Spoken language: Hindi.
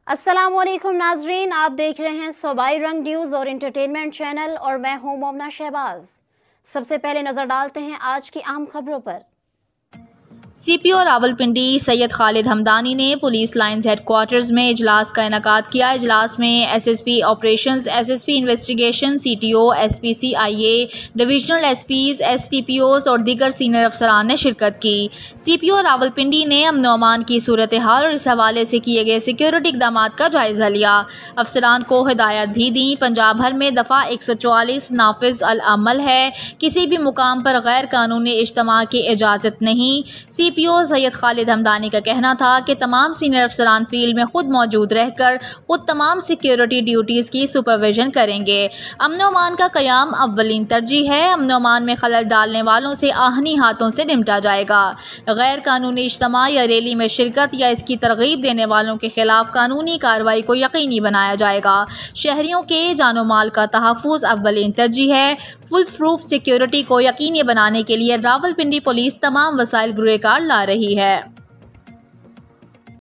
अस्सलामुअलैकुम नाजरीन, आप देख रहे हैं सूबाई रंग न्यूज़ और इंटरटेनमेंट चैनल और मैं हूं मोमना शहबाज। सबसे पहले नज़र डालते हैं आज की अहम खबरों पर। सीपीओ रावलपिंडी सैयद खालिद हमदानी ने पुलिस लाइन्स हेडक्वार्टर्स में इजलास का इनेकाद किया। इजलास में SSP operations, SSP investigation, CTO, SPCIA, divisional SPs, STPOs और दीगर सीनियर अफसरान ने शिरकत की। सीपीओ रावलपिंडी ने अमन अमान की सूरत हाल और इस हवाले से किए गए सिक्योरिटी इकदाम का जायजा लिया। अफसरान को हिदायत भी दी। पंजाब भर में दफ़ा 144 नाफिज अल अमल है। किसी भी मुकाम पर गैर कानूनी इज्तिमा की इजाज़त नहीं। सीपीओ सैयद खालिद हमदानी का कहना था कि तमाम सीनियर अफसरान फील्ड में खुद मौजूद रहकर खुद तमाम सिक्योरिटी ड्यूटीज़ की सुपरविजन करेंगे। अमन अमान का क़याम अव्वलीन तरजीह है। अमन अमान में खलल डालने वालों से आहनी हाथों से निपटा जाएगा। गैर कानूनी इज्तिमा या रैली में शिरकत या इसकी तरगीब देने वालों के खिलाफ कानूनी कार्रवाई को यकीनी बनाया जाएगा। शहरियों के जानो माल का तहफ़्फ़ुज़ अव्वलीन तरजीह है। फुल प्रूफ सिक्योरिटी को यकीनी बनाने के लिए रावलपिंडी पुलिस तमाम वसाइल बुरेकार ला रही है।